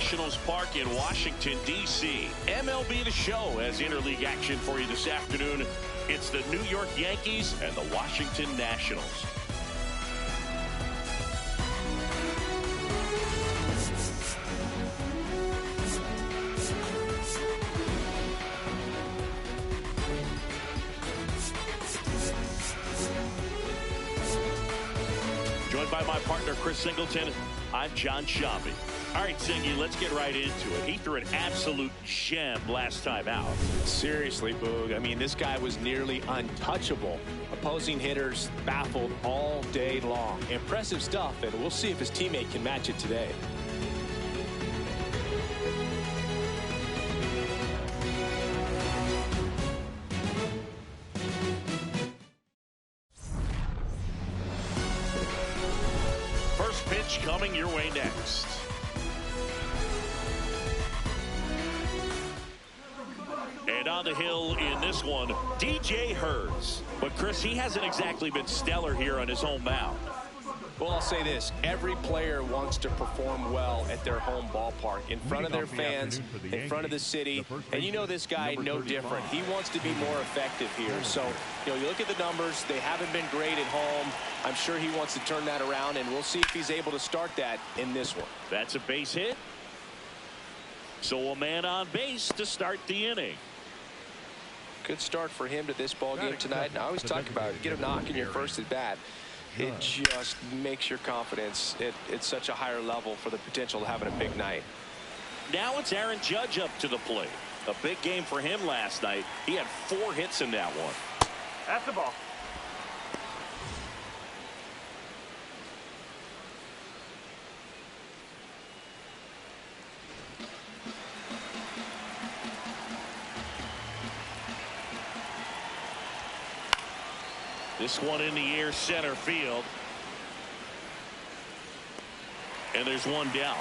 Nationals Park in Washington, D.C. MLB The Show has interleague action for you this afternoon. It's the New York Yankees and the Washington Nationals. Joined by my partner, Chris Singleton, I'm John Shabby. All right, Singy, let's get right into it. He threw an absolute gem last time out. Seriously, Boog. I mean, this guy was nearly untouchable. Opposing hitters baffled all day long. Impressive stuff, and we'll see if his teammate can match it today. First pitch coming your way next. And on the hill in this one, DJ Herz. But, Chris, he hasn't exactly been stellar here on his home mound. Well, I'll say this. Every player wants to perform well at their home ballpark, in front of their fans, in front of the city. And you know this guy no different. He wants to be more effective here. So, you know, you look at the numbers. They haven't been great at home. I'm sure he wants to turn that around, and we'll see if he's able to start that in this one. That's a base hit. So a man on base to start the inning. Good start for him to this ball game tonight. And I always talk about it. Get a knock in your first at bat. It just makes your confidence at such a higher level for the potential of having a big night. Now it's Aaron Judge up to the plate. A big game for him last night. He had 4 hits in that one. That's the ball. This one in the air, center field. And there's one down.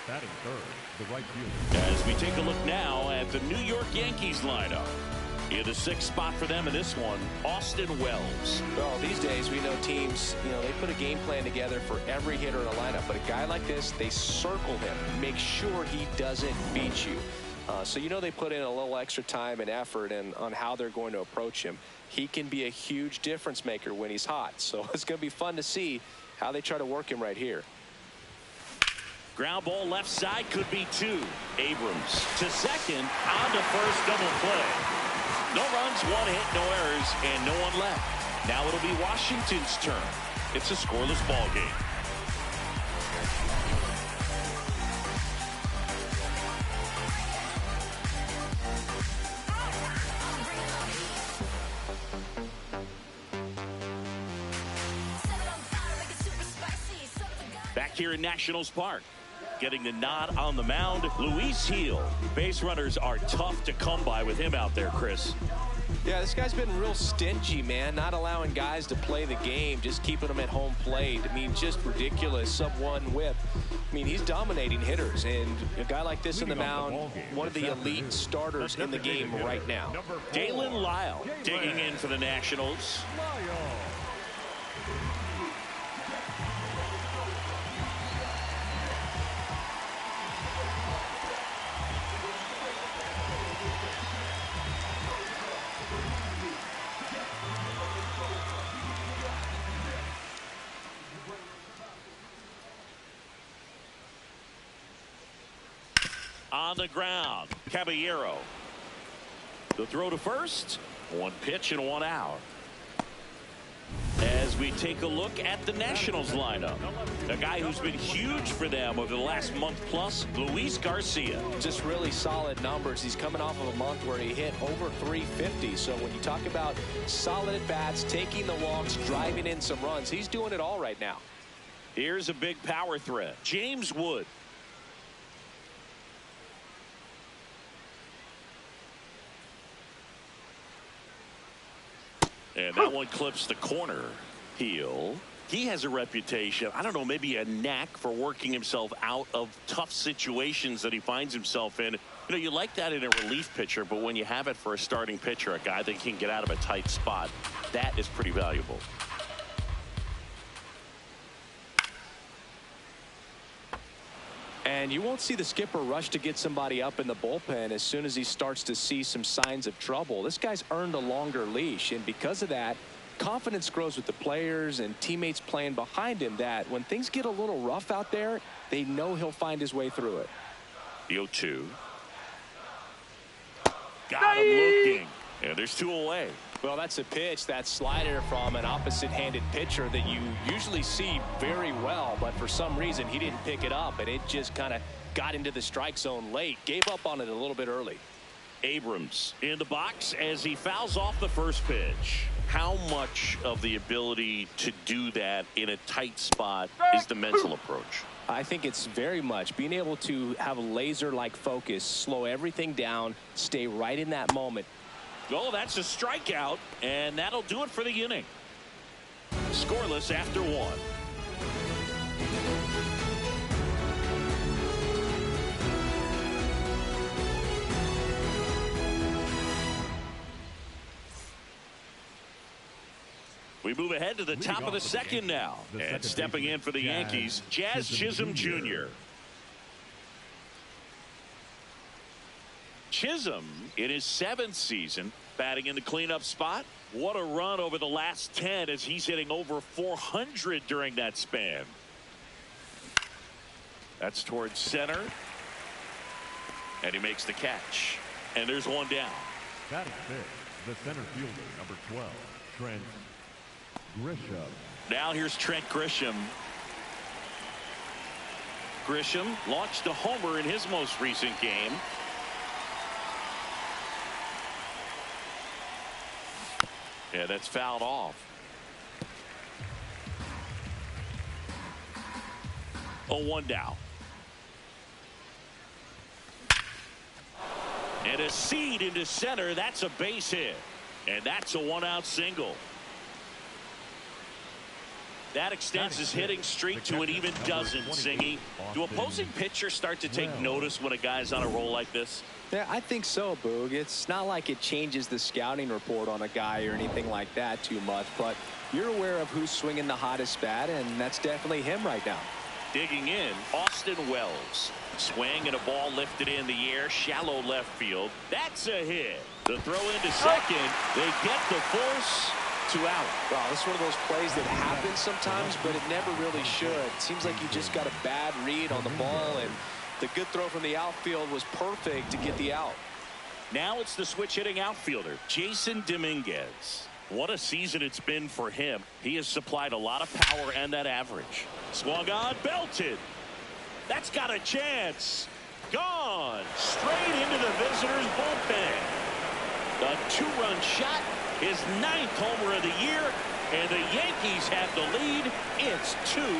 Batting third, the right fielder. As we take a look now at the New York Yankees lineup. In the 6th spot for them in this one, Austin Wells. Well, these days we know teams, you know, they put a game plan together for every hitter in a lineup. But a guy like this, they circle him, make sure he doesn't beat you. So you know they put in a little extra time and effort on how they're going to approach him. He can be a huge difference maker when he's hot. So it's going to be fun to see how they try to work him right here. Ground ball left side, could be 2. Abrams to second, on to first, double play. No runs, 1 hit, no errors, and no one left. Now it'll be Washington's turn. It's a scoreless ball game. Back here in Nationals Park, getting the nod on the mound, Luis Gil. Base runners are tough to come by with him out there, Chris. Yeah, this guy's been real stingy, man. Not allowing guys to play the game, just keeping them at home plate. I mean, just ridiculous. Sub-1 whip. I mean, he's dominating hitters, and a guy like this in the mound, one of the elite starters in the game right now. Dalen Lyle digging in for the Nationals. On the ground, Caballero. The throw to first. 1 pitch and 1 out. As we take a look at the Nationals lineup, a guy who's been huge for them over the last month plus, Luis Garcia. Just really solid numbers. He's coming off of a month where he hit over 350. So when you talk about solid at bats, taking the walks, driving in some runs, he's doing it all right now. Here's a big power threat, James Wood. And that one clips the corner. Heel. He has a reputation, I don't know, maybe a knack for working himself out of tough situations that he finds himself in. You know, you like that in a relief pitcher, but when you have it for a starting pitcher, a guy that can get out of a tight spot, that is pretty valuable. And you won't see the skipper rush to get somebody up in the bullpen as soon as he starts to see some signs of trouble. This guy's earned a longer leash, and because of that, confidence grows with the players and teammates playing behind him, that when things get a little rough out there, they know he'll find his way through it. The 0-2. Got him looking. And there's 2 away. Well, that's a pitch, that slider from an opposite-handed pitcher that you usually see very well, but for some reason he didn't pick it up, and it just kind of got into the strike zone late. Gave up on it a little bit early. Abrams in the box as he fouls off the first pitch. How much of the ability to do that in a tight spot is the mental approach? I think it's very much being able to have a laser-like focus, slow everything down, stay right in that moment. Oh, that's a strikeout, and that'll do it for the inning. Scoreless after 1. We move ahead to the top of the second now. And stepping in for the Yankees, Jazz Chisholm Jr. Chisholm in his 7th season batting in the cleanup spot. What a run over the last 10 as he's hitting over 400 during that span. That's towards center. And he makes the catch. And there's 1 down. Batting fifth, the center fielder, number 12, Trent Grisham. Now here's Trent Grisham. Grisham launched a homer in his most recent game. Yeah, that's fouled off. 0-1 down. And a seed into center. That's a base hit. And that's a 1-out single. That extends his hitting streak to an even dozen, Singy. Do opposing pitchers start to take notice when a guy's on a roll like this? Yeah, I think so, Boog. It's not like it changes the scouting report on a guy or anything like that too much, but you're aware of who's swinging the hottest bat, and that's definitely him right now. Digging in, Austin Wells. Swing and a ball lifted in the air, shallow left field. That's a hit. The throw into second. They get the force. 2 out. Wow, this is one of those plays that happens sometimes, but it never really should. It seems like you just got a bad read on the ball, and the good throw from the outfield was perfect to get the out. Now it's the switch hitting outfielder, Jason Dominguez. What a season it's been for him. He has supplied a lot of power and that average. Swung on, belted. That's got a chance. Gone. Straight into the visitors' bullpen. A 2-run shot. His 9th homer of the year, and the Yankees have the lead. It's 2-0.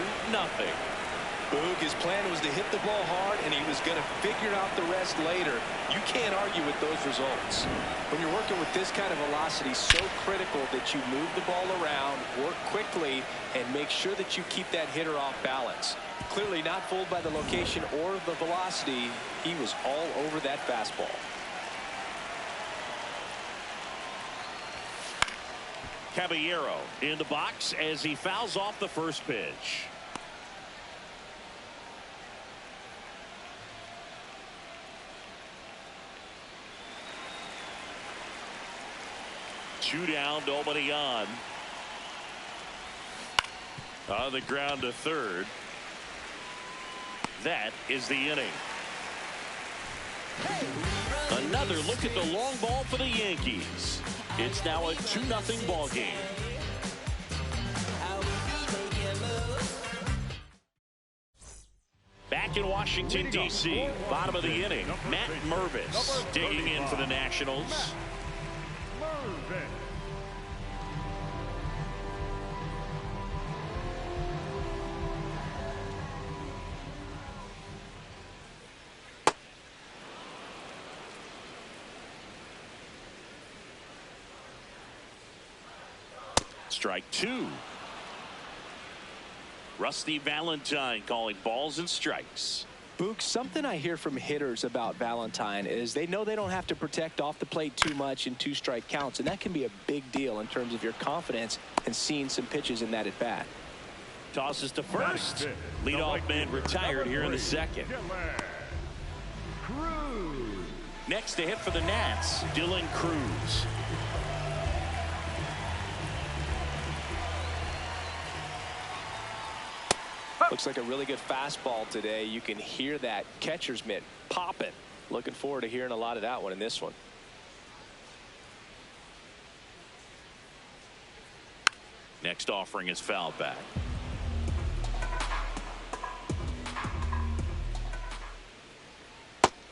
Boog, his plan was to hit the ball hard, and he was going to figure out the rest later. You can't argue with those results. When you're working with this kind of velocity, so critical that you move the ball around, work quickly, and make sure that you keep that hitter off balance. Clearly not fooled by the location or the velocity. He was all over that fastball. Caballero in the box as he fouls off the first pitch. Two down, nobody on. On the ground to third. That is the inning. Another look at the long ball for the Yankees. It's now a 2-0 ball game. Back in Washington, D.C., bottom of the inning, Matt Mervis digging in for the Nationals. Strike 2. Rusty Valentine calling balls and strikes. Boog, something I hear from hitters about Valentine is they know they don't have to protect off the plate too much in 2-strike counts, and that can be a big deal in terms of your confidence and seeing some pitches in that at bat. Tosses to first. Leadoff man retired here in the second. Next to hit for the Nats, Dylan Cruz. Looks like a really good fastball today. You can hear that catcher's mitt popping. Looking forward to hearing a lot of that one in this one. Next offering is foul back.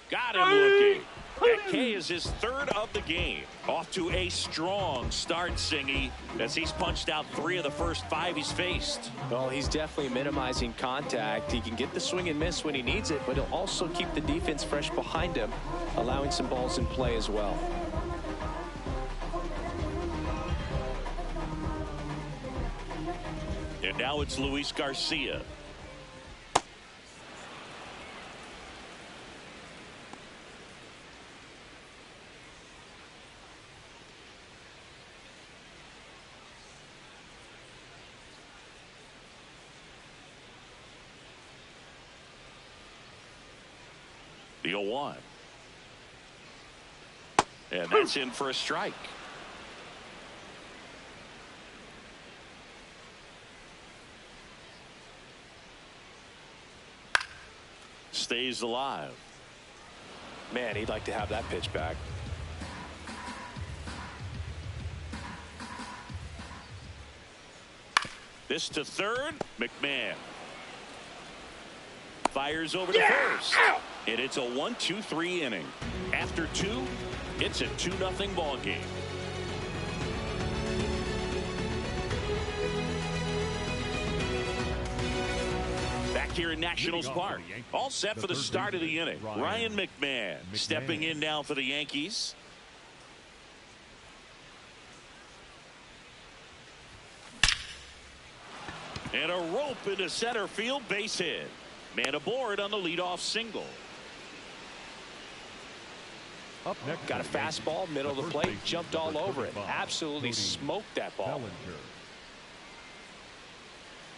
Got him looking. That K is his third of the game. Off to a strong start, Singy, as he's punched out 3 of the first 5 he's faced. Well, he's definitely minimizing contact. He can get the swing and miss when he needs it, but he'll also keep the defense fresh behind him, allowing some balls in play as well. And now it's Luis Garcia. The 0-1. And that's in for a strike. Stays alive. Man, he'd like to have that pitch back. This to third. McMahon fires over to first. And it's a 1-2-3 inning. After 2, it's a 2-0 ball game. Back here in Nationals Park. All set for the start of the inning. Ryan McMahon stepping in now for the Yankees. And a rope into center field, base hit. Man aboard on the leadoff single. Up next, got a fastball, middle of the plate, jumped all over it. Absolutely smoked that ball.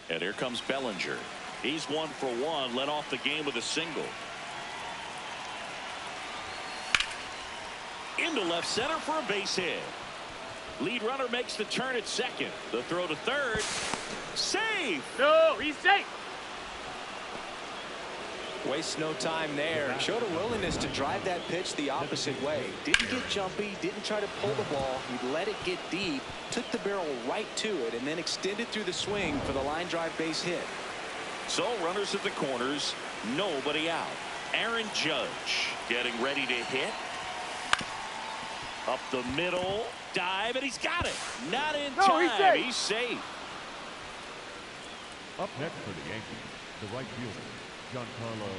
And here comes Bellinger. He's 1 for 1, led off the game with a single. Into left center for a base hit. Lead runner makes the turn at second. The throw to third. Safe. No, he's safe. Wastes no time there. Showed a willingness to drive that pitch the opposite way. Didn't get jumpy, didn't try to pull the ball. He let it get deep, took the barrel right to it, and then extended through the swing for the line drive base hit. So runners at the corners, nobody out. Aaron Judge getting ready to hit. Up the middle, dive, and he's got it. Not in time. He's safe. Up next for the Yankees, the right fielder, Giancarlo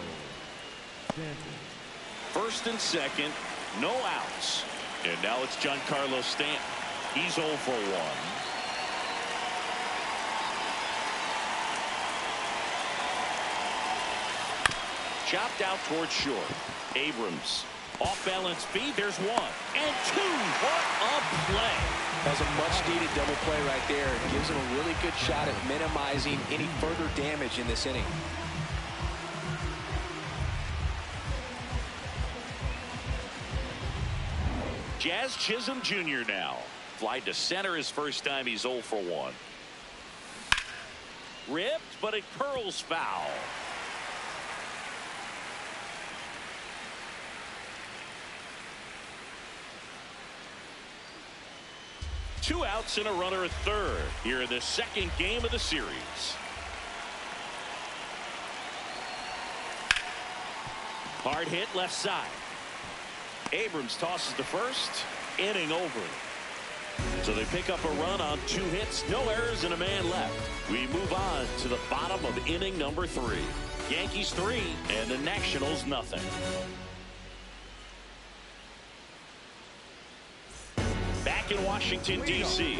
Stanton. First and second, no outs. And now it's Giancarlo Stanton. He's 0 for 1. Chopped out towards short. Abrams. Off balance speed. There's 1 and 2. What a play. That's a much needed double play right there. It gives him a really good shot at minimizing any further damage in this inning. Jazz Chisholm Jr. now. Fly to center his first time. He's 0 for 1. Ripped, but it curls foul. Two outs and a runner at third here in the second game of the series. Hard hit left side. Abrams tosses to first. Inning over. So they pick up a run on 2 hits, no errors, and a man left. We move on to the bottom of inning number 3. Yankees 3 and the Nationals nothing. Back in Washington, D.C.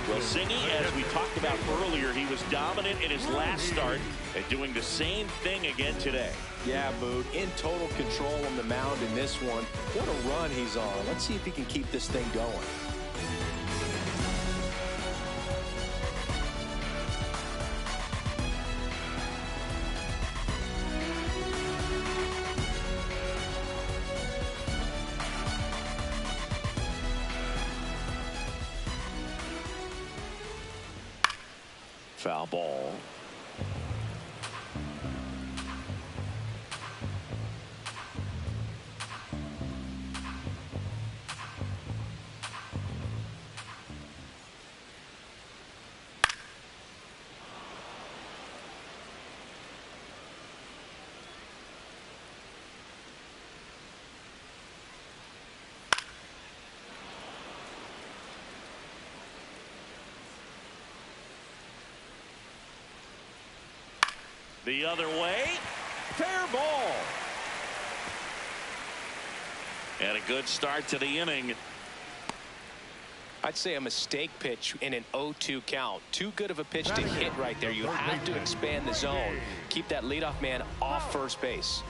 Well, Singy, as we talked about earlier, he was dominant in his last start and doing the same thing again today. Yeah, Boot, in total control on the mound in this one. What a run he's on. Let's see if he can keep this thing going. Foul ball. The other way. Fair ball. And a good start to the inning. I'd say a mistake pitch in an 0-2 count. Too good of a pitch to hit right there. You have to expand the zone. Keep that leadoff man off first base.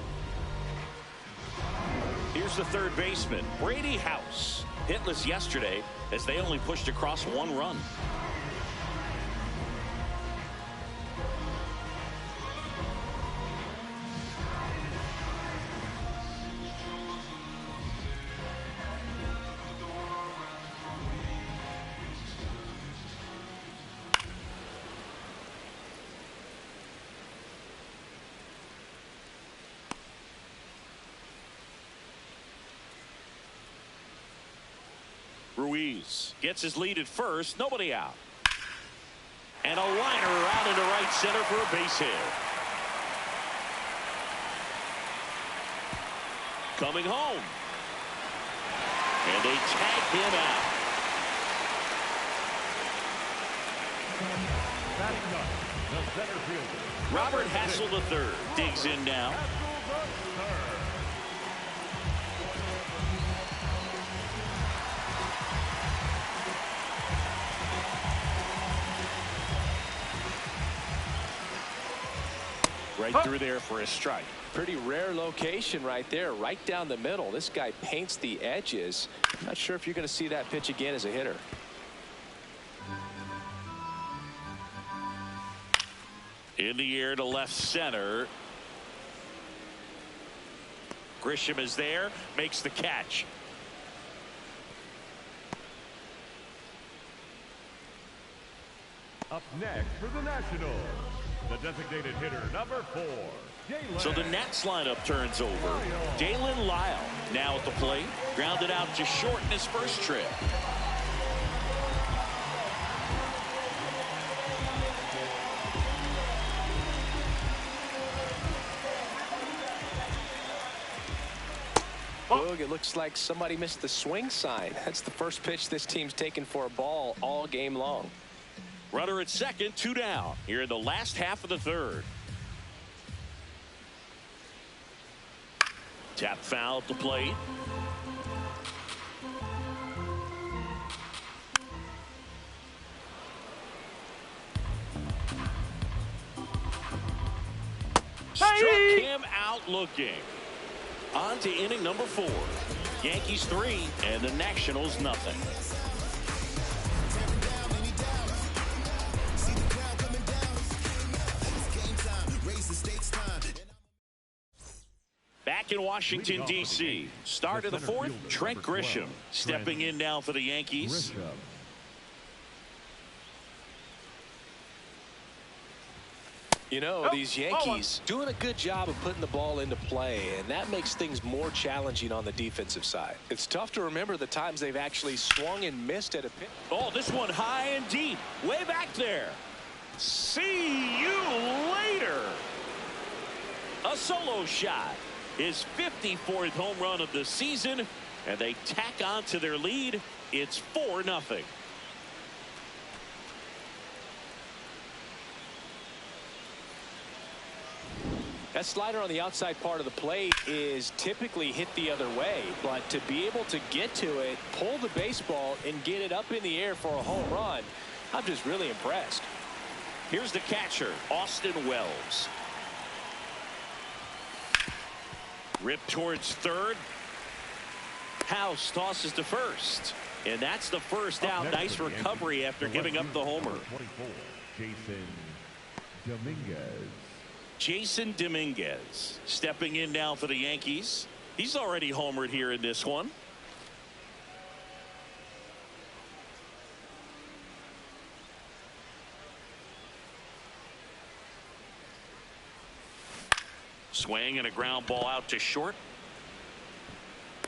Here's the third baseman, Brady House. Hitless yesterday as they only pushed across 1 run. Ruiz gets his lead at first, nobody out. And a liner out into right center for a base hit. Coming home. And they tag him out. Batting up, the center fielder. Robert Hassel III digs in now. Right through there for a strike. Pretty rare location right there, right down the middle. This guy paints the edges. Not sure if you're going to see that pitch again as a hitter. In the air to left center. Grisham is there, makes the catch. Up next for the Nationals, the designated hitter number 4. So the Nats lineup turns over. Dalen Lyle now at the plate. Grounded out to short in his first trip. Boog, it looks like somebody missed the swing sign. That's the first pitch this team's taken for a ball all game long. Runner at second, 2 down here in the last half of the third. Tap foul at the plate. Struck him out looking. On to inning number 4. Yankees 3 and the Nationals nothing. Back in Washington, D.C. Start of the 4th, Trent Grisham stepping in now for the Yankees. You know, these Yankees doing a good job of putting the ball into play, and that makes things more challenging on the defensive side. It's tough to remember the times they've actually swung and missed at a pitch. Oh, this one high and deep, way back there. See you later. A solo shot. His 54th home run of the season, and they tack on to their lead. It's 4-0. That slider on the outside part of the plate is typically hit the other way, but to be able to get to it, pull the baseball, and get it up in the air for a home run, I'm just really impressed. Here's the catcher, Austin Wells. Ripped towards third. House tosses to first. And that's the first out. Nice recovery after giving up the homer. 24, Jason Dominguez stepping in now for the Yankees. He's already homered here in this one. Swing and a ground ball out to short.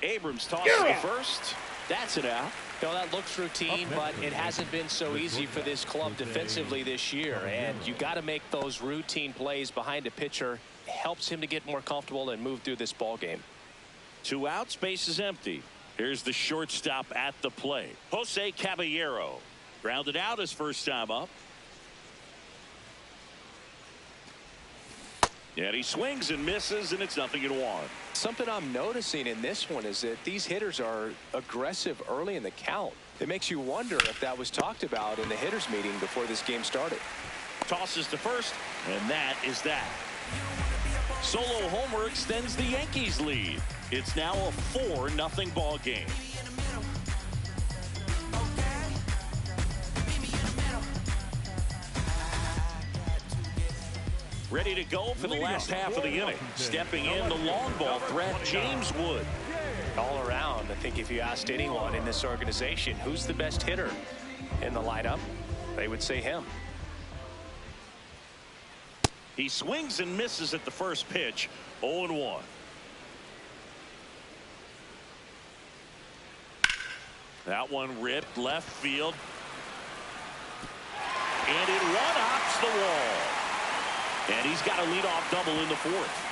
Abrams tosses to first. That's it out. You know, that looks routine, but it hasn't been so easy for this club defensively this year. And you got to make those routine plays behind a pitcher. It helps him to get more comfortable and move through this ball game. 2 outs, base is empty. Here's the shortstop at the plate. Jose Caballero grounded out his first time up. And he swings and misses, and it's 0-1. Something I'm noticing in this one is that these hitters are aggressive early in the count. It makes you wonder if that was talked about in the hitters meeting before this game started. Tosses to first, and that is that. Solo homer extends the Yankees lead. It's now a 4-0 ball game. Ready to go for the last half of the inning. Stepping in the long ball threat, James Wood. All around, I think if you asked anyone in this organization who's the best hitter in the lineup, they would say him. He swings and misses at the first pitch. 0-1. That one ripped left field. And it one-hops the wall. And he's got a leadoff double in the 4th.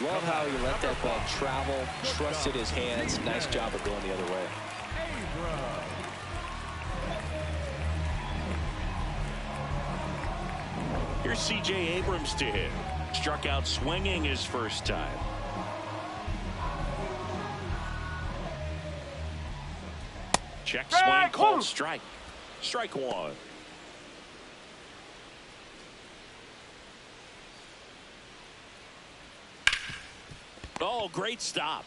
Love how he let that ball travel, trusted his hands. Nice job of going the other way. Here's C.J. Abrams to hit. Struck out swinging his first time. Check swing, called strike. Strike 1. Oh, great stop.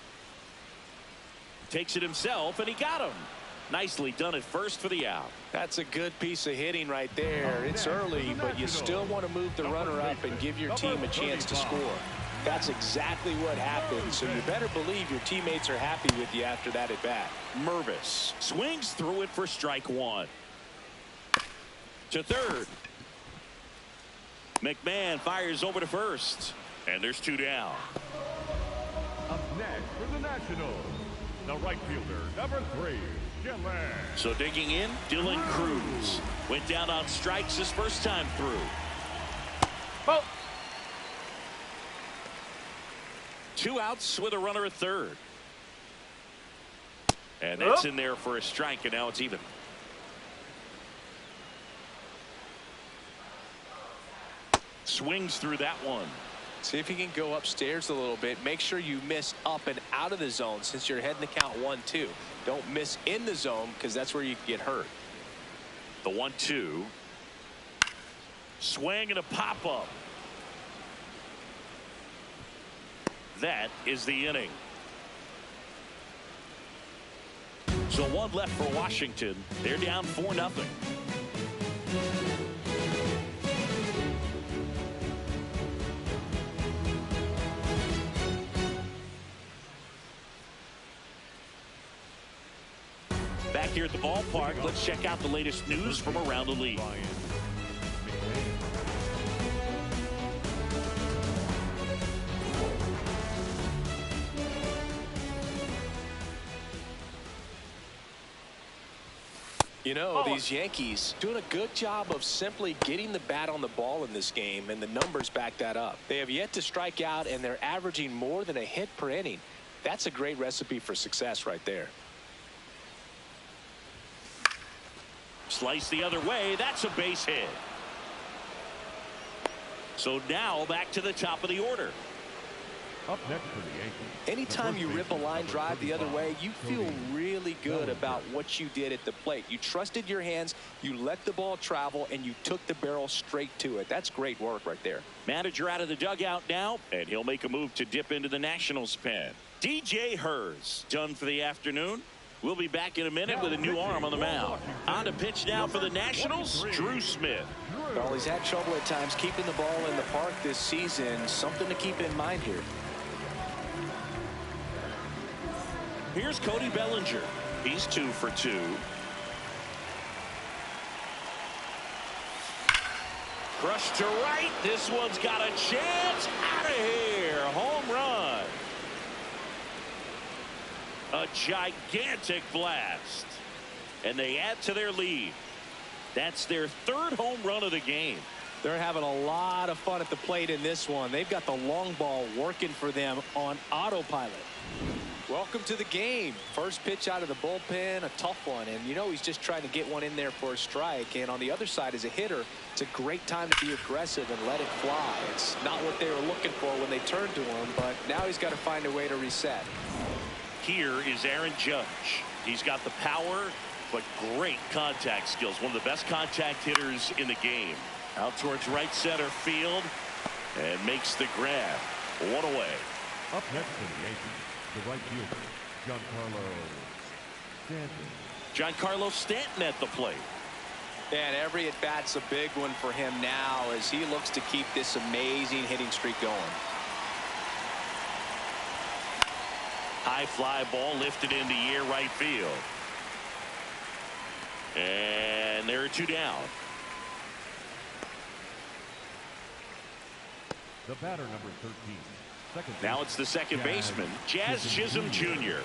Takes it himself, and he got him. Nicely done at first for the out. That's a good piece of hitting right there. It's early, but you still want to move the runner up and give your team a chance to score. That's exactly what happened, so you better believe your teammates are happy with you after that at bat. Mervis swings through it for strike 1. To third. McMahon fires over to first, and there's 2 down. Up next for the Nationals, the right fielder, number 3, Gil. So digging in, Dylan Cruz. Went down on strikes his first time through. Oh. 2 outs with a runner at third. And that's in there for a strike, and now it's even. Swings through that one. See if you can go upstairs a little bit. Make sure you miss up and out of the zone since you're heading the count 1-2. Don't miss in the zone because that's where you can get hurt. The 1-2. Swing and a pop-up. That is the inning. So 1 left for Washington. They're down 4-0. Back here at the ballpark, let's check out the latest news from around the league. You know, these Yankees doing a good job of simply getting the bat on the ball in this game, and the numbers back that up. They have yet to strike out, and they're averaging more than a hit per inning. That's a great recipe for success right there. Slice the other way. That's a base hit. So now back to the top of the order. Up next for the Yankees. Anytime you rip a line drive the other way, you feel really good about what you did at the plate. You trusted your hands, you let the ball travel, and you took the barrel straight to it. That's great work right there. Manager out of the dugout now, and he'll make a move to dip into the Nationals pen. DJ Herz done for the afternoon. We'll be back in a minute with a new arm on the mound. On to pitch now for the Nationals, Drew Smith. Well, he's had trouble at times keeping the ball in the park this season. Something to keep in mind here. Here's Cody Bellinger. He's 2 for 2. Crushed to right. This one's got a chance. Out of here. Home run. A gigantic blast. And they add to their lead. That's their third home run of the game. They're having a lot of fun at the plate in this one. They've got the long ball working for them on autopilot. Welcome to the game. First pitch out of the bullpen, a tough one. And you know he's just trying to get one in there for a strike. And on the other side, as a hitter, it's a great time to be aggressive and let it fly. It's not what they were looking for when they turned to him, but now he's got to find a way to reset. Here is Aaron Judge. He's got the power, but great contact skills. One of the best contact hitters in the game. Out towards right center field and makes the grab. One away. Up next to the Yankees, the right fielder, Giancarlo Stanton at the plate. And every at bat's a big one for him now as he looks to keep this amazing hitting streak going. High fly ball lifted in the air, right field. And there are two down. The batter, number 13. Now it's the second baseman, Jazz Chisholm Jr.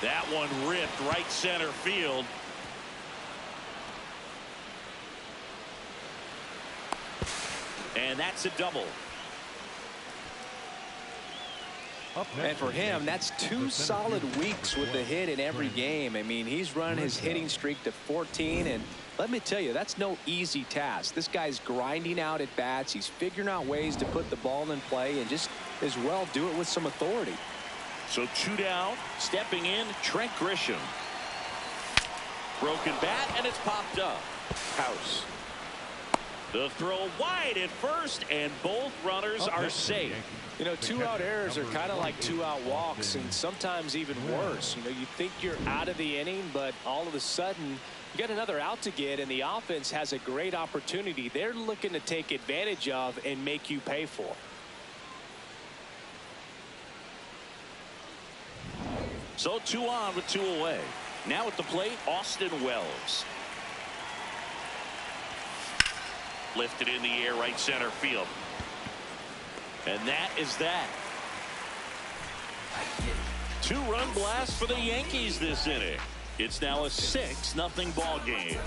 That one ripped right center field. And that's a double. And for him, that's 2 solid weeks with the hit in every game. I mean, he's run his hitting streak to 14, and let me tell you, that's no easy task. This guy's grinding out at bats. He's figuring out ways to put the ball in play and just as well do it with some authority. So 2 down, stepping in, Trent Grisham. Broken bat, and it's popped up. House. The throw wide at first, and both runners are safe. You know, 2-out errors are kind of like 2-out walks, and sometimes even worse. You know, you think you're out of the inning, but all of a sudden you got another out to get, and the offense has a great opportunity they're looking to take advantage of and make you pay for. So 2 on with 2 away. Now at the plate, Austin Wells. Lifted in the air, right center field. And that is that. 2-run blast for the Yankees this inning. It's now a 6-0 ball game.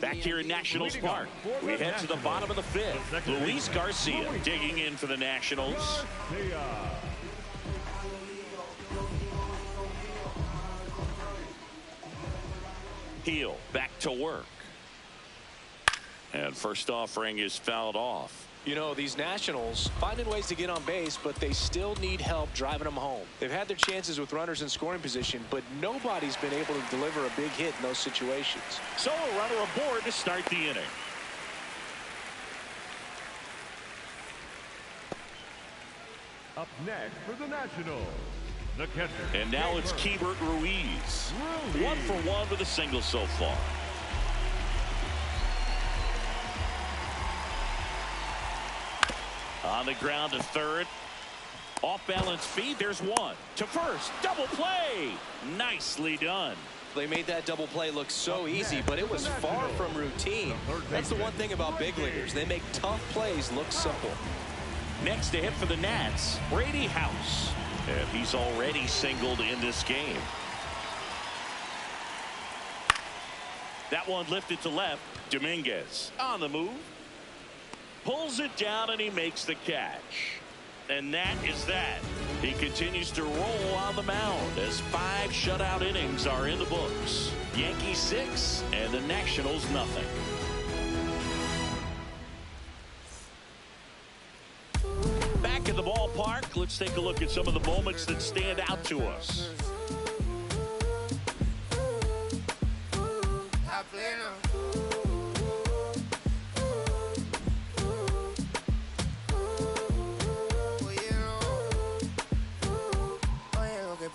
Back here in Nationals Park, we head to the bottom of the 5th. Luis Garcia digging in for the Nationals. Gil back to work. And first offering is fouled off. You know, these Nationals finding ways to get on base, but they still need help driving them home. They've had their chances with runners in scoring position, but nobody's been able to deliver a big hit in those situations. So a runner aboard to start the inning. Up next for the Nationals, the catcher. And now it's Keibert Ruiz. 1 for 1 with a single so far. On the ground to third. Off balance feed. There's one. To first. Double play. Nicely done. They made that double play look so easy, but it was far from routine. That's the one thing about big leaguers. They make tough plays look simple. Next to hit for the Nats, Brady House. And he's already singled in this game. That one lifted to left. Dominguez on the move. Pulls it down and he makes the catch. And that is that. He continues to roll on the mound as 5 shutout innings are in the books. Yankees 6 and the Nationals nothing. Back in the ballpark, let's take a look at some of the moments that stand out to us.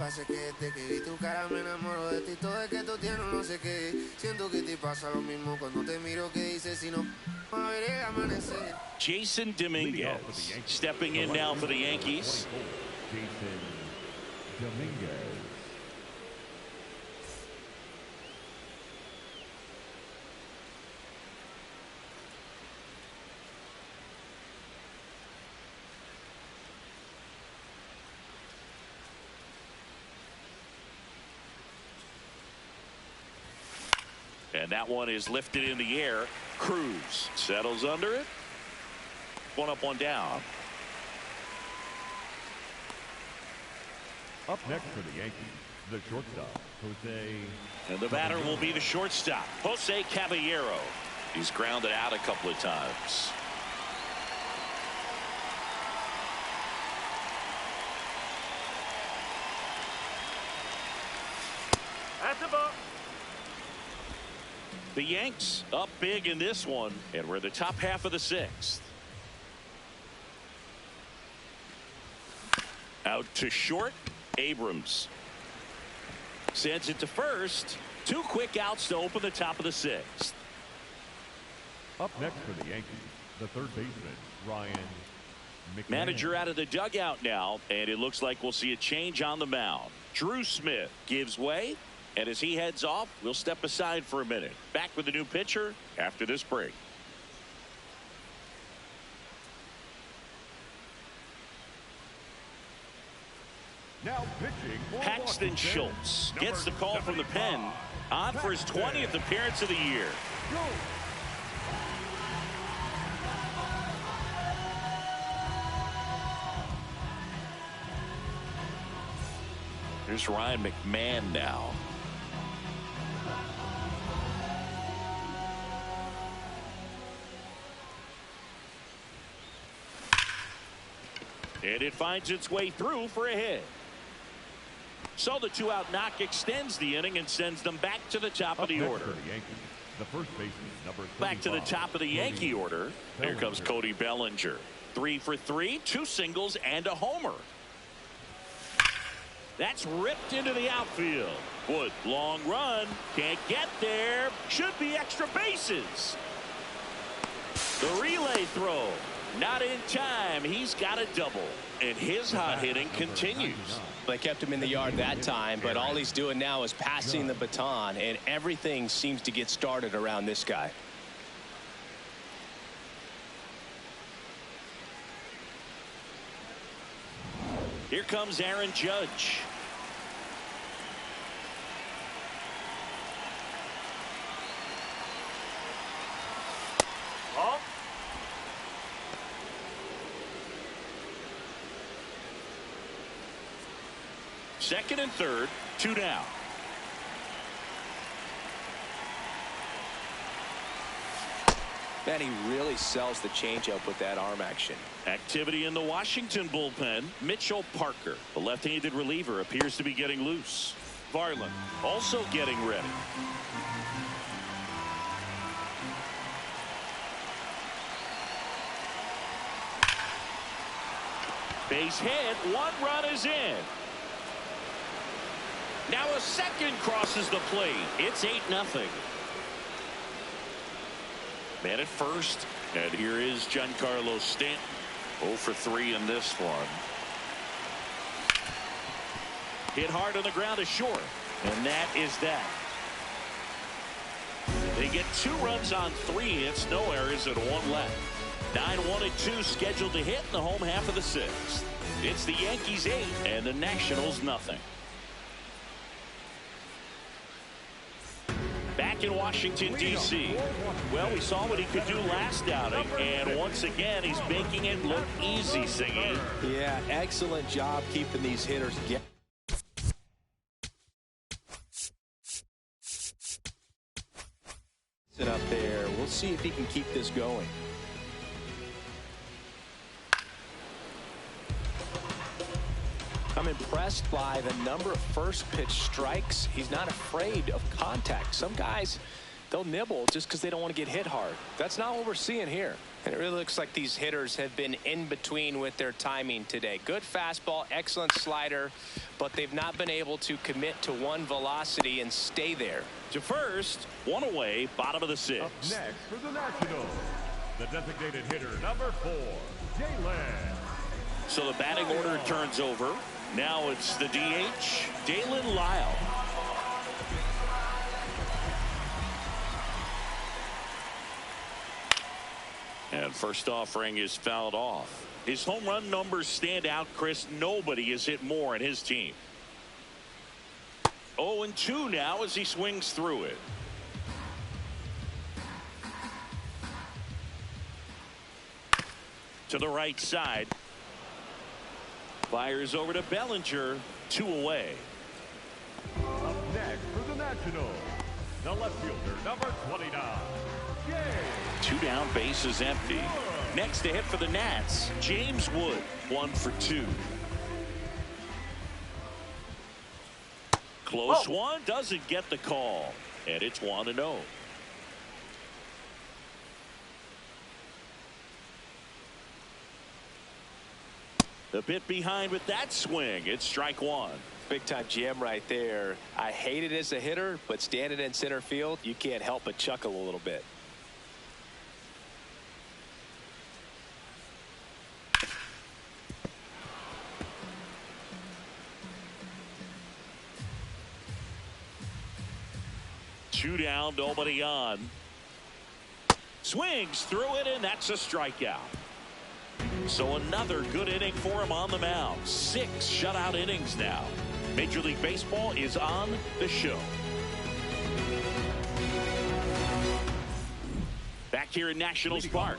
pasa es que desde que vi tu cara me enamoro de ti. Todo es que tú tienes no sé qué. Siento que te pasa lo mismo cuando te miro que dices si no a ver el amanecer. Jason Dominguez stepping in now for the Yankees. Jason Dominguez. And that one is lifted in the air. Cruz settles under it. One up, one down. Up next for the Yankees, the shortstop, Jose. And the batter will be the shortstop, Jose Caballero. He's grounded out a couple of times. That's the ball. The Yanks up big in this one, and we're the top half of the sixth. Out to short, Abrams sends it to first. 2 quick outs to open the top of the sixth. Up next for the Yankees, the third baseman, Ryan McMahon. Manager out of the dugout now, and it looks like we'll see a change on the mound. Drew Smith gives way. And as he heads off, we'll step aside for a minute. Back with the new pitcher after this break. Now pitching for Paxton Schultz gets the call from the pen on for his 20th appearance of the year. Here's Ryan McMahon now. And it finds its way through for a hit. So the 2-out knock extends the inning and sends them back to the top of the order. The first baseman, number 35, back to the top of the Yankee order. Here comes Cody Bellinger. 3 for 3, 2 singles and a homer. That's ripped into the outfield. Wood, long run, can't get there. Should be extra bases. The relay throw, not in time. He's got a double, and his hot hitting continues. They kept him in the yard that time, but all he's doing now is passing the baton, and everything seems to get started around this guy. Here comes Aaron Judge. Oh. Second and third, 2 down. Man, he really sells the changeup with that arm action. Activity in the Washington bullpen. Mitchell Parker, the left-handed reliever, appears to be getting loose. Varland also getting ready. Base hit, 1 run is in. Now a second crosses the plate. It's 8-0. Man at first, and here is Giancarlo Stanton. 0 for 3 in this one. Hit hard on the ground to short, and that is that. They get 2 runs on 3 hits, no errors, and 1 left. 9-1-2 scheduled to hit in the home half of the 6th. It's the Yankees 8 and the Nationals nothing. Back in Washington, D.C. Well, we saw what he could do last outing, and once again, he's making it look easy, Singy. Yeah, excellent job keeping these hitters get. Sit up there. We'll see if he can keep this going. I'm impressed by the number of first pitch strikes. He's not afraid of contact. Some guys, they'll nibble just because they don't want to get hit hard. That's not what we're seeing here. And it really looks like these hitters have been in between with their timing today. Good fastball, excellent slider, but they've not been able to commit to one velocity and stay there. To first, one away, bottom of the sixth. Up next for the Nationals, the designated hitter, number 4, Jalen. So the batting order turns over. Now it's the DH, Dalen Lyle. And first offering is fouled off. His home run numbers stand out, Chris. Nobody has hit more in his team. 0-2 now as he swings through it. To the right side. Fires over to Bellinger. 2 away. Up next for the Nationals, the left fielder, number 29, Gil. 2 down, base is empty. Next to hit for the Nats, James Wood, 1 for 2. Close one, doesn't get the call, and it's 1-0. A bit behind with that swing. It's strike 1. Big time jam right there. I hate it as a hitter, but standing in center field, you can't help but chuckle a little bit. Two down, nobody on. Swings through it, and that's a strikeout. So another good inning for him on the mound. 6 shutout innings now. Major League Baseball is on the show. Back here in Nationals Park,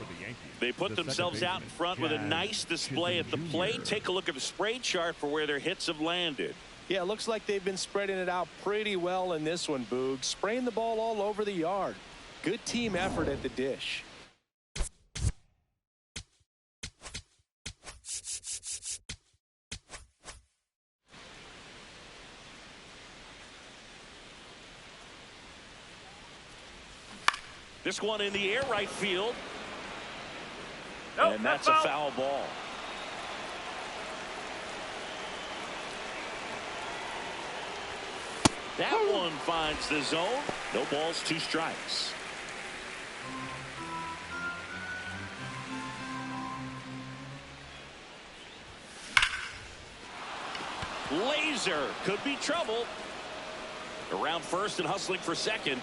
they put themselves out in front with a nice display at the plate. Take a look at the spray chart for where their hits have landed. Yeah, it looks like they've been spreading it out pretty well in this one, Boog. Spraying the ball all over the yard. Good team effort at the dish. This one in the air, right field. And that's a foul ball. That one finds the zone. No balls, 2 strikes. Laser could be trouble. Around first and hustling for second.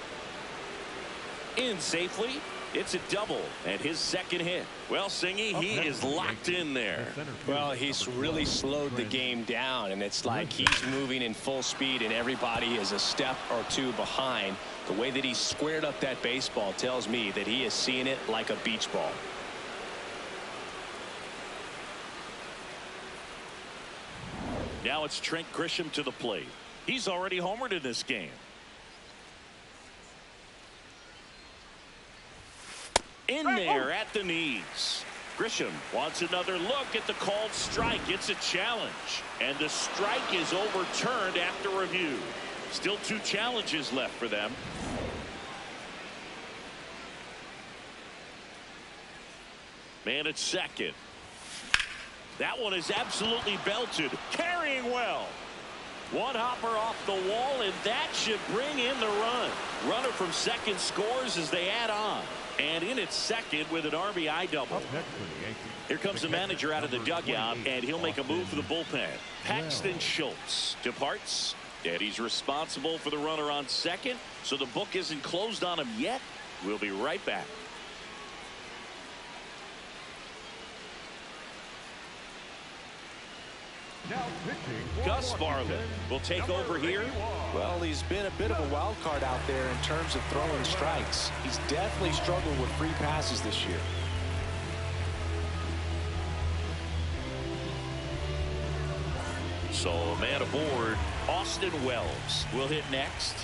In safely. It's a double and his second hit. Well, Singy, he is locked in there. Well, he's really slowed the game down, and it's like he's moving in full speed and everybody is a step or 2 behind. The way that he squared up that baseball tells me that he is seeing it like a beach ball. Now it's Trent Grisham to the plate. He's already homered in this game. In there at the knees. Grisham wants another look at the called strike. It's a challenge. And the strike is overturned after review. Still 2 challenges left for them. Man at second. That one is absolutely belted. Carrying well. One hopper off the wall, and that should bring in the run. Runner from second scores as they add on. And in at second with an RBI double. Here comes the manager out of the dugout, and he'll make a move for the bullpen. Paxton Schultz departs, and he's responsible for the runner on second, so the book isn't closed on him yet. We'll be right back. Gus Varley will take over here. Well, he's been a bit of a wild card out there in terms of throwing strikes. He's definitely struggled with free passes this year. So a man aboard, Austin Wells will hit next.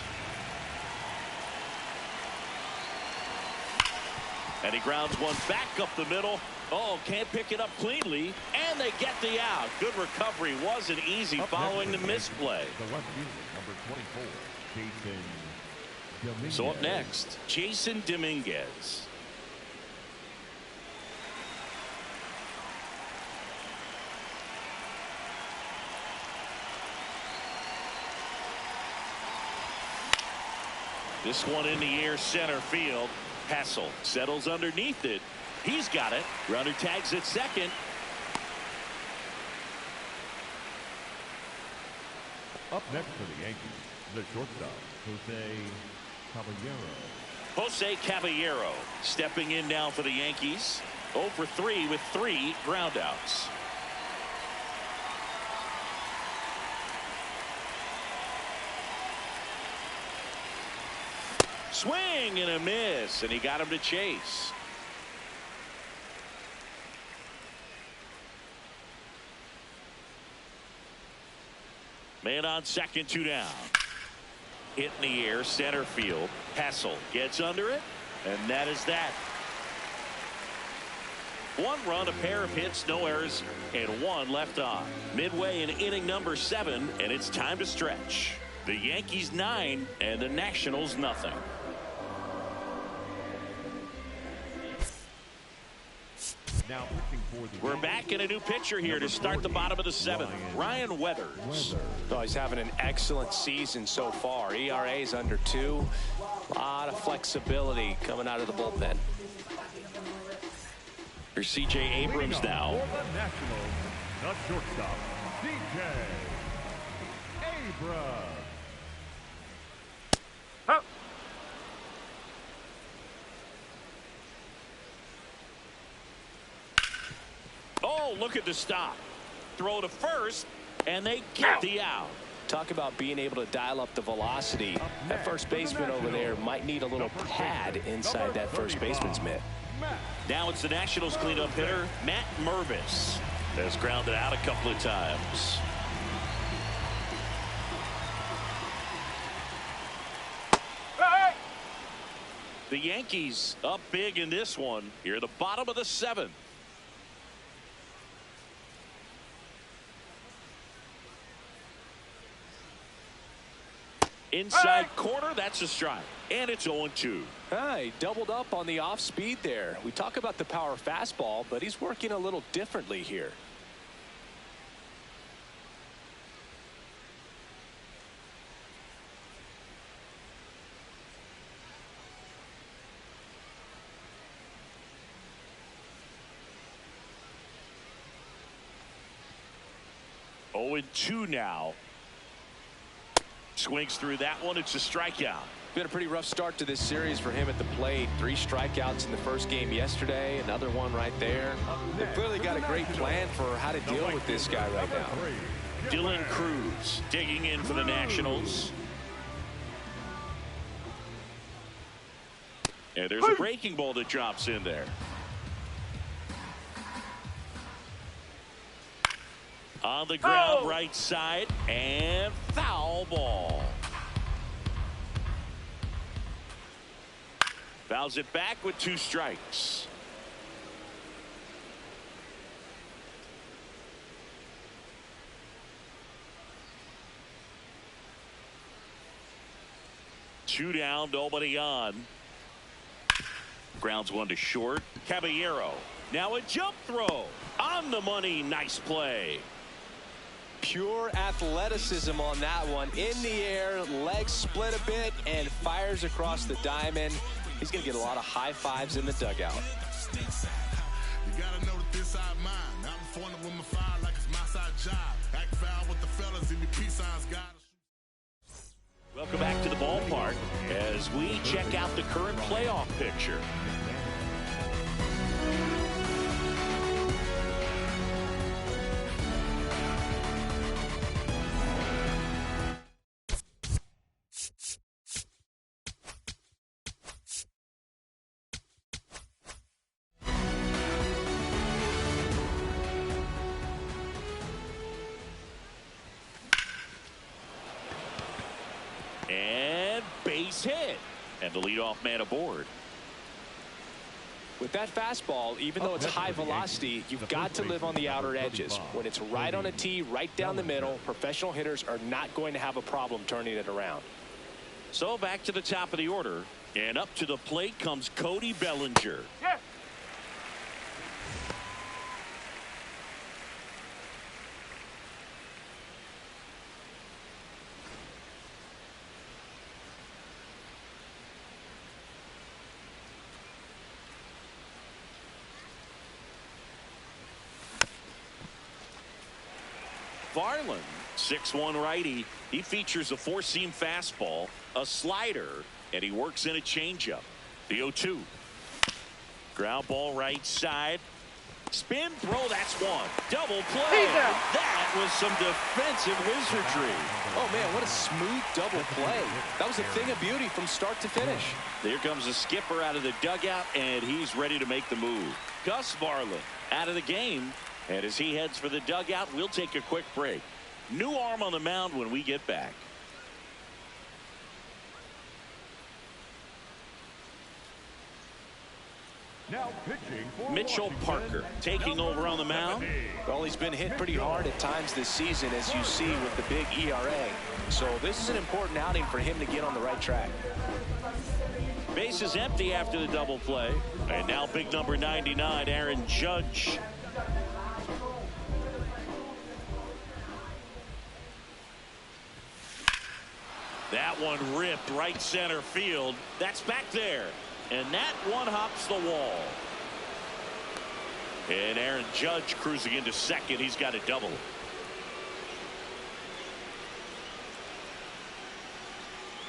And he grounds one back up the middle. Oh, can't pick it up cleanly, and they get the out. Good recovery. Wasn't easy following the misplay. The left fielder, number 24, So up next, Jason Dominguez. This one in the air, center field. Hassel settles underneath it. He's got it. Runner tags at second. Up next for the Yankees, the shortstop, Jose Caballero stepping in now for the Yankees. 0 for 3 with 3 groundouts. Swing and a miss, and he got him to chase. Man on second, 2 down. Hit in the air, center field. Hassel gets under it, and that is that. 1 run, a pair of hits, no errors, and 1 left on. Midway in inning number 7, and it's time to stretch. The Yankees 9 and the Nationals nothing. Now pitching for the We're back in a new pitcher here to start the bottom of the 7th. Ryan Weathers. Oh, he's having an excellent season so far. ERA is under 2. A lot of flexibility coming out of the bullpen. Here's C.J. Abrams now. For the Nationals, the shortstop, DJ Herz. Oh, look at the stop. Throw to first, and they get the out. Talk about being able to dial up the velocity. That first baseman over there might need a little pad inside that first baseman's mitt. Now it's the Nationals cleanup hitter, Matt Mervis. Has grounded out a couple of times. The Yankees up big in this one. Here at the bottom of the 7th. Inside corner, that's a strike. And it's 0-2. He doubled up on the off speed there. We talk about the power fastball, but he's working a little differently here. Oh, 2 now. Swings through that one. It's a strikeout. Been a pretty rough start to this series for him at the plate. 3 strikeouts in the first game yesterday. Another one right there. They've clearly got a great plan for how to deal with this guy right now. Dylan Cruz digging in for the Nationals. And there's a breaking ball that drops in there. On the ground, right side, and foul ball. Fouls it back with 2 strikes. Two down, nobody on. Grounds 1 to short. Caballero. Now a jump throw. On the money. Nice play. Pure athleticism on that one. In the air, legs split a bit, and fires across the diamond. He's going to get a lot of high fives in the dugout. You gotta know that this side mine. I'm in front of with my fire like it's my side job. Act foul with the fellas in the peace signs. Welcome back to the ballpark as we check out the current playoff picture. And base hit. And the leadoff man aboard. With that fastball, even though it's high velocity, you've got to live on the outer edges. When it's right on a tee, right down the middle, professional hitters are not going to have a problem turning it around. So back to the top of the order, and up to the plate comes Cody Bellinger. Yes. Varland, 6'1" righty. He features a four-seam fastball, a slider, and he works in a changeup. The 0-2. Ground ball right side. Spin throw, that's one. Double play. That was some defensive wizardry. Oh, man, what a smooth double play. That was a thing of beauty from start to finish. There comes the skipper out of the dugout, and he's ready to make the move. Gus Varland out of the game. And as he heads for the dugout, we'll take a quick break. New arm on the mound when we get back. Now pitching for Mitchell Parker taking over on the mound. Well, he's been hit pretty hard at times this season, as you see with the big ERA. So this is an important outing for him to get on the right track. Base is empty after the double play. And now big number 99, Aaron Judge. That one ripped right center field. That's back there. And that one hops the wall. And Aaron Judge cruising into second. He's got a double.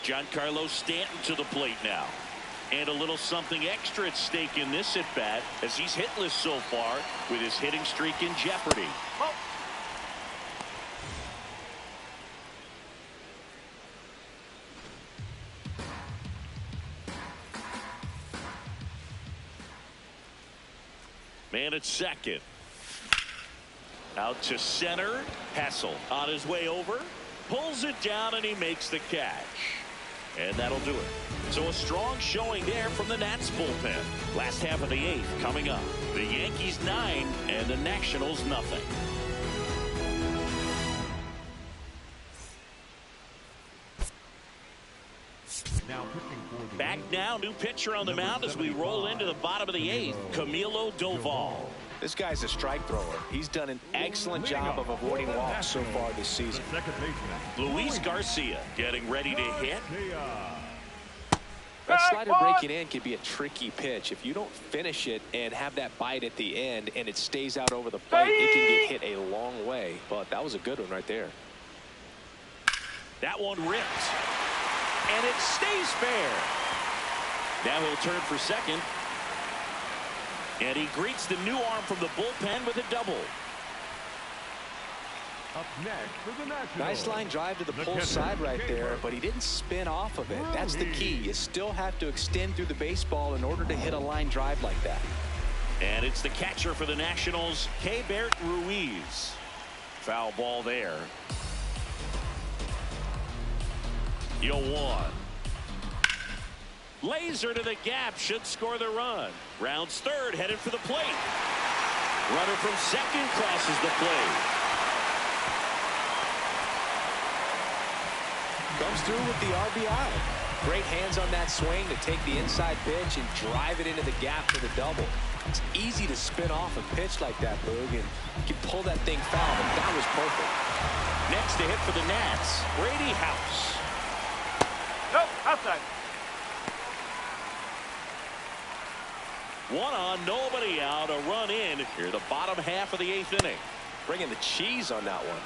Giancarlo Stanton to the plate now. And a little something extra at stake in this at bat, as he's hitless so far with his hitting streak in jeopardy. Oh. Man at second. Out to center. Hessel on his way over. Pulls it down and he makes the catch. And that'll do it. So a strong showing there from the Nats bullpen. Last half of the 8th coming up. The Yankees 9 and the Nationals nothing. Back now, new pitcher on the mound as we roll into the bottom of the 8th, Camilo Doval. This guy's a strike thrower. He's done an excellent job of avoiding walks so far this season. Luis Garcia getting ready to hit. That slider breaking in can be a tricky pitch. If you don't finish it and have that bite at the end and it stays out over the plate, it can get hit a long way. But that was a good one right there. That one ripped. And it stays fair. Now he'll turn for second. And he greets the new arm from the bullpen with a double. Up next for the Nationals. Nice line drive to the pull side right there, but he didn't spin off of it. That's the key. You still have to extend through the baseball in order to hit a line drive like that. And it's the catcher for the Nationals, Keibert Ruiz. Foul ball there. 0-1. Laser to the gap, should score the run. Rounds third, headed for the plate. Runner from second crosses the plate. Comes through with the RBI. Great hands on that swing to take the inside pitch and drive it into the gap for the double. It's easy to spin off a pitch like that, Boog, and you can pull that thing foul, but that was perfect. Next to hit for the Nats, Brady House. Nope, outside. One on, nobody out, a run in here, the bottom half of the 8th inning. Bringing the cheese on that one.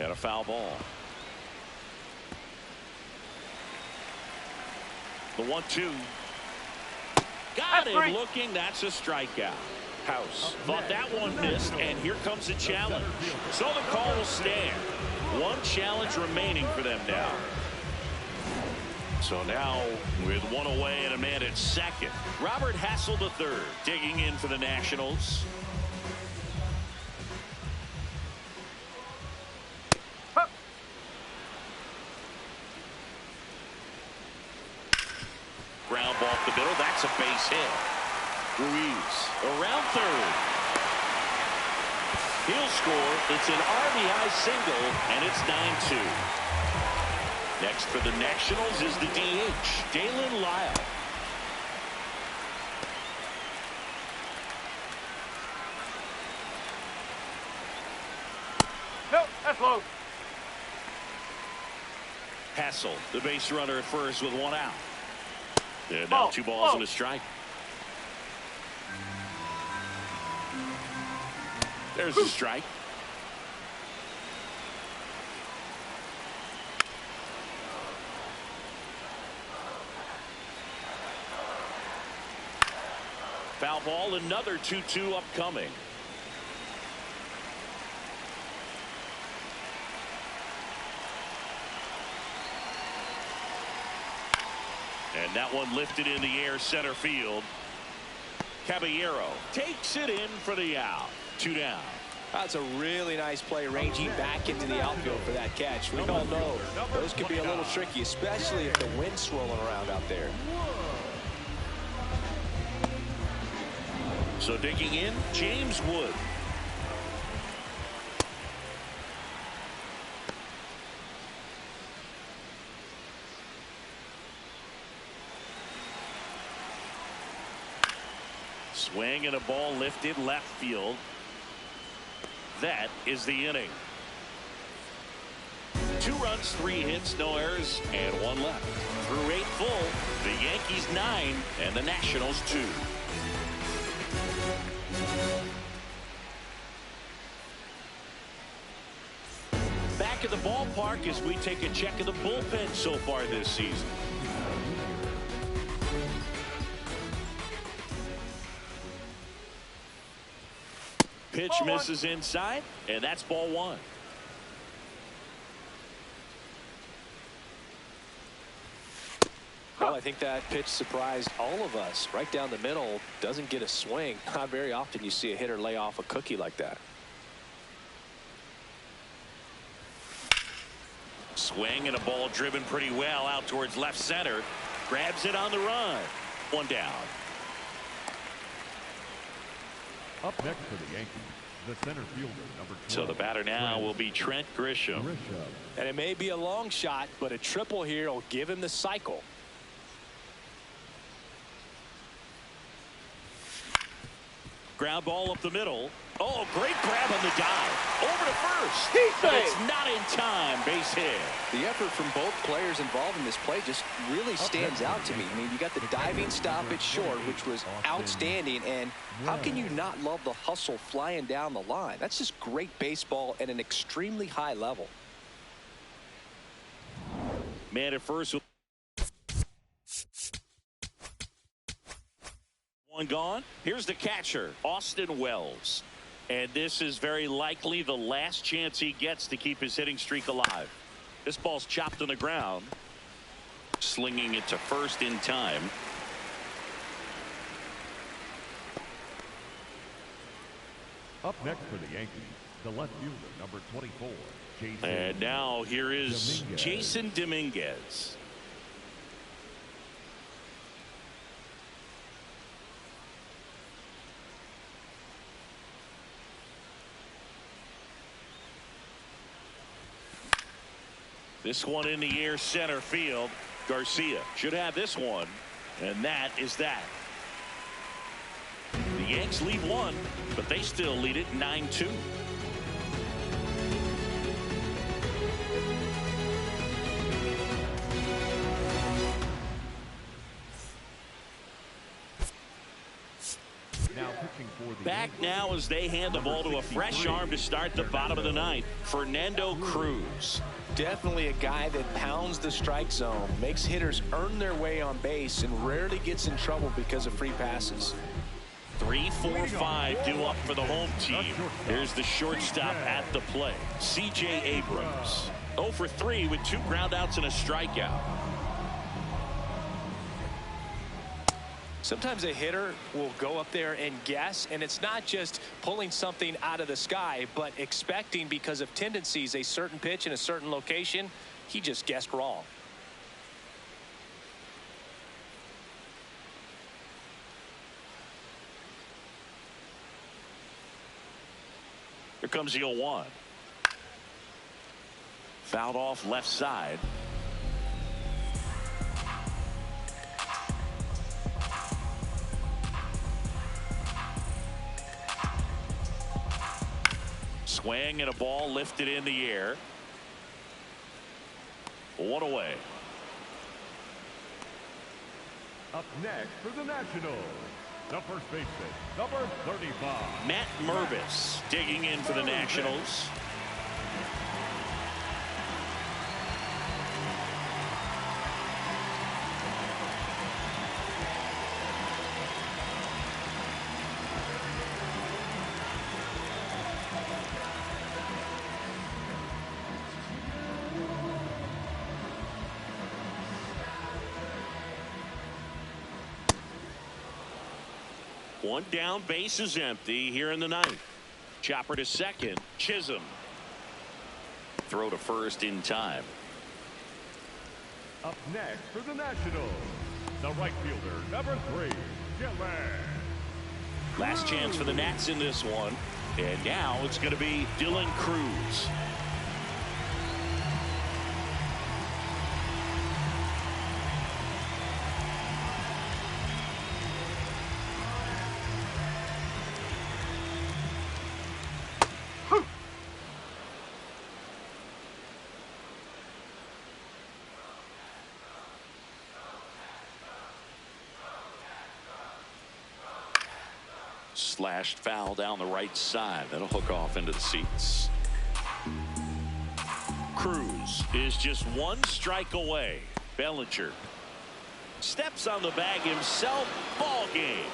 And a foul ball. The 1-2. Got him looking. That's a strikeout. House thought that one missed, and here comes a challenge. So the call will stand. One challenge remaining for them now. So now with one away and a man at second, Robert Hassel III digging in for the Nationals. Ground ball up the middle. That's a base hit. Ruiz around third. He'll score. It's an RBI single, and it's 9-2. Next for the Nationals is the DH, Dalen Lyle. Nope, that's low. Hassel, the base runner at first with one out. And now 2 balls and a strike. There's a strike. Foul ball, another 2-2 upcoming. And that one lifted in the air center field. Caballero takes it in for the out. 2 down. That's a really nice play, ranging back into the outfield for that catch. We all know those could be a little tricky, especially if the wind's swirling around out there. So digging in, James Wood. Swing and a ball lifted left field. That is the inning. 2 runs, 3 hits, no errors, and 1 left. Through 8 full, the Yankees 9 and the Nationals 2. Back at the ballpark as we take a check of the bullpen so far this season. Pitch misses inside, and that's ball 1. Well, I think that pitch surprised all of us. Right down the middle, doesn't get a swing. Not very often you see a hitter lay off a cookie like that. Swing and a ball driven pretty well out towards left center. Grabs it on the run. 1 down. Up next for the Yankees, the center fielder, number 12. So the batter now will be Trent Grisham. And it may be a long shot, but a triple here will give him the cycle. Ground ball up the middle. Oh, great grab on the dive. Over to first. But it's not in time. Base hit. The effort from both players involved in this play just really stands out to me. I mean, you got the diving stoppage short, which was outstanding, and how can you not love the hustle flying down the line? That's just great baseball at an extremely high level. Man at first. One gone. Here's the catcher, Austin Wells. And this is very likely the last chance he gets to keep his hitting streak alive. This ball's chopped on the ground. Slinging it to first in time. Up next for the Yankees, the left fielder, number 24, Jason. And now here is Dominguez. Jason Dominguez. This one in the air center field. Garcia should have this one, and that is that. The Yanks lead 1, but they still lead it 9-2. Now pitching for the Back Yankees, now as they hand the ball to a fresh arm to start the bottom of the 9th. Fernando Cruz. Definitely a guy that pounds the strike zone, makes hitters earn their way on base, and rarely gets in trouble because of free passes. 3, 4, 5 due up for the home team. Here's the shortstop at the plate, C.J. Abrams. 0 for 3 with 2 groundouts and a strikeout. Sometimes a hitter will go up there and guess, and it's not just pulling something out of the sky, but expecting, because of tendencies, a certain pitch in a certain location. He just guessed wrong. Here comes the 0-1. Fouled off left side. Swing and a ball lifted in the air. 1 away. Up next for the Nationals, the first baseman, number 35. Matt Mervis digging in for the Nationals. One down, base is empty here in the ninth. Chopper to second. Chisholm. Throw to first in time. Up next for the Nationals, the right fielder, number 3, Gil. Last chance for the Nats in this one. And now it's going to be Dylan Cruz. Slashed foul down the right side. That'll hook off into the seats. Cruz is just one strike away. Bellinger steps on the bag himself. Ball game.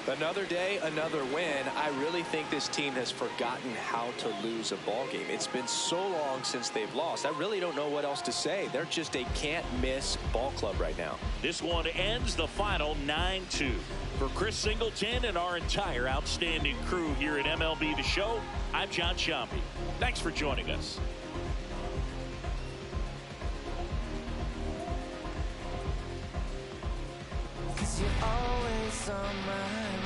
Another day, another win. I really think this team has forgotten how to lose a ball game. It's been so long since they've lost. I really don't know what else to say. They're just a can't-miss ball club right now. This one ends the final 9-2. For Chris Singleton and our entire outstanding crew here at MLB The Show, I'm John Sciambi. Thanks for joining us. 'Cause you're always on my